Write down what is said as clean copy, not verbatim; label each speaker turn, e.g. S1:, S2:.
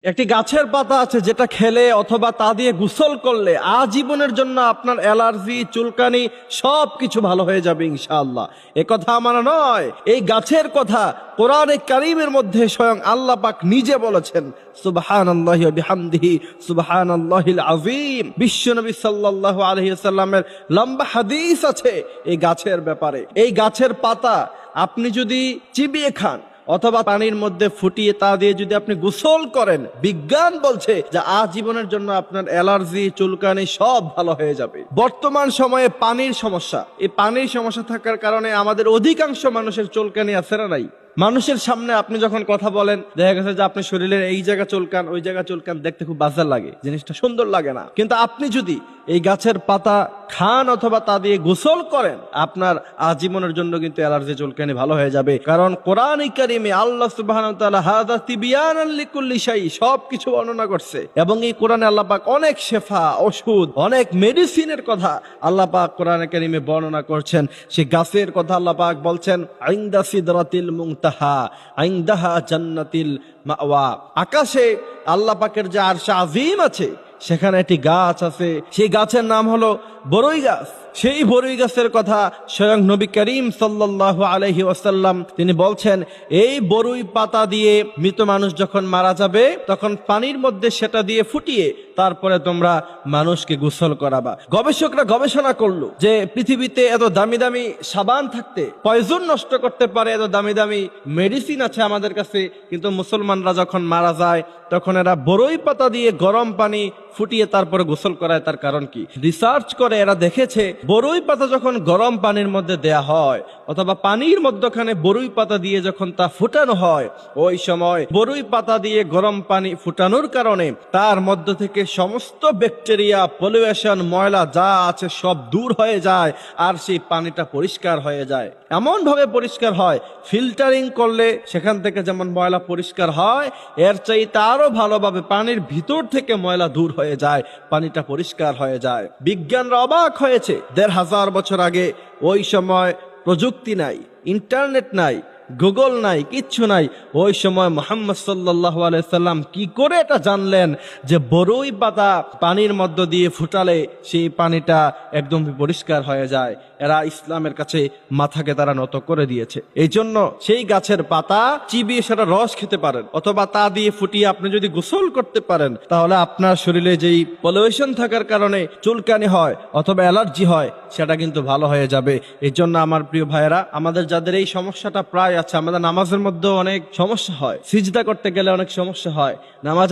S1: একটি গাছের পাতা আছে যেটা খেলে অথবা তা দিয়ে গোসল করলে আজীবনের জন্য আপনার অ্যালার্জি, চুলকানি সবকিছু ভালো হয়ে যাবে ইনশাআল্লাহ। এ কথা আমার নয়, এই গাছের কথা কোরআনে কারীমের মধ্যে স্বয়ং আল্লাহ পাক নিজে বলেছেন। সুবহানাল্লাহি ওয়া বিহামদিহি সুবহানাল্লাহিল আযীম। বিশ্বনবী সাল্লাল্লাহু আলাইহি ওয়াসাল্লামের লম্বা হাদিস আছে এই গাছের ব্যাপারে। এই গাছের পাতা আপনি যদি চিবিয়ে খান অথবা পানির মধ্যে ফুটিয়ে তা দিয়ে যদি আপনি গোসল করেন, বিজ্ঞান বলছে যে আজীবনের জন্য আপনার অ্যালার্জি, চুলকানি সব ভালো হয়ে যাবে। বর্তমান সময়ে পানির সমস্যা, এই পানির সমস্যা থাকার কারণে আমাদের অধিকাংশ মানুষের চুলকানি আছে না নাই? মানুষের সামনে আপনি যখন কথা বলেন, দেখা গেছে যে আপনি শরীরের এই জায়গা চুলকান, ওই জায়গা চুলকান, দেখতে খুব বাজে লাগে, জিনিসটা সুন্দর লাগে না। কিন্তু আপনি যদি এই গাছের পাতা খান অথবা তা দিয়ে গোসল করেন, আপনার আজীবনের জন্য কিন্তু অ্যালার্জি, চুলকানি ভালো হয়ে যাবে। কারণ কোরআন কারীমে আল্লাহ সুবহানাহু ওয়া তাআলা হাযা তিবয়ানান লিকুল্লি শাই সবকিছু বর্ণনা করছে। এবং এই কোরআনে আল্লাহ পাক অনেক শেফা, ওষুধ, অনেক মেডিসিনের কথা আল্লাহ পাক কোরআন কারীমে বর্ণনা করছেন। সেই গাছের কথা আল্লাহ পাক বলছেন, ইনদা সিদরাতিল মুনতাহা ইনদাহা জান্নাতিল মাওয়া। আকাশে আল্লাহ পাকের যে আরশ আজিম আছে, সেখানে একটি গাছ আছে, সেই গাছের নাম হলো বরই গাছ। সেই বরই গাছের কথা স্বয়ং নবী করিম সাল্লাল্লাহু আলাইহি ওয়াসাল্লাম তিনি বলছেন, এই বরই পাতা দিয়ে মৃত মানুষ যখন মারা যাবে তখন পানির মধ্যে সেটা দিয়ে ফুটিয়ে তারপরে তোমরা মানুষকে গোসল করাবা। গবেষকরা গবেষণা করলো যে পৃথিবীতে এত দামি দামি সাবান থাকতে পয়জন নষ্ট করতে পারে, এত দামি দামি মেডিসিন আছে আমাদের কাছে, কিন্তু মুসলমানরা যখন মারা যায় তখন এরা বরই পাতা দিয়ে গরম পানি ফুটিয়ে তারপরে গোসল করায়। তার কারণ কি? রিসার্চ করে এরা দেখেছে, বরই পাতা যখন গরম পানির মধ্যে দেয়া হয় অথবা পানির মধ্যখানে বরই পাতা দিয়ে যখন তা ফুটানো হয়, ওই সময় বরই পাতা দিয়ে গরম পানি ফুটানোর কারণে তার মধ্য থেকে সমস্ত ব্যাকটেরিয়া, পলিউশন, ময়লা যা আছে সব দূর হয়ে যায় আর সেই পানিটা পরিষ্কার হয়ে যায়। এমন ভাবে পরিষ্কার হয়, ফিল্টারিং করলে সেখান থেকে যেমন ময়লা পরিষ্কার হয়, এর চাইতে আরো ভালোভাবে পানির ভিতর থেকে ময়লা দূর হয়ে যায়, পানিটা পরিষ্কার হয়ে যায়। বিজ্ঞানরা অবাক হয়েছে, ১৫০০ বছর আগে ওই সময় প্রযুক্তি নাই, ইন্টারনেট নাই, গুগল নাই, কিচ্ছু নাই। ওই সময় মুহাম্মদ সাল্লাল্লাহু আলাইহি সাল্লাম কি করে এটা জানলেন যে বরই পাতা পানির মধ্য দিয়ে ফুটালে সেই পানিটা একদম পরিষ্কার হয়ে যায়? এরা ইসলামের কাছে মাথাকে তারা নত করে দিয়েছে। এই জন্য সেই গাছের পাতা চিবিয়ে সেটা রস খেতে পারেন অথবা তা দিয়ে ফুটিয়ে আপনি যদি গোসল করতে পারেন, তাহলে আপনার শরীরে যেই পলিউশন থাকার কারণে চুলকানি হয় অথবা অ্যালার্জি হয়, সেটা কিন্তু ভালো হয়ে যাবে। এই জন্য আমার প্রিয় ভাইয়েরা, আমাদের যাদের এই সমস্যাটা প্রায় আছে, আমাদের নামাজের মধ্যে অনেক সমস্যা হয়, সিজদা করতে গেলে অনেক সমস্যা হয়, নামাজ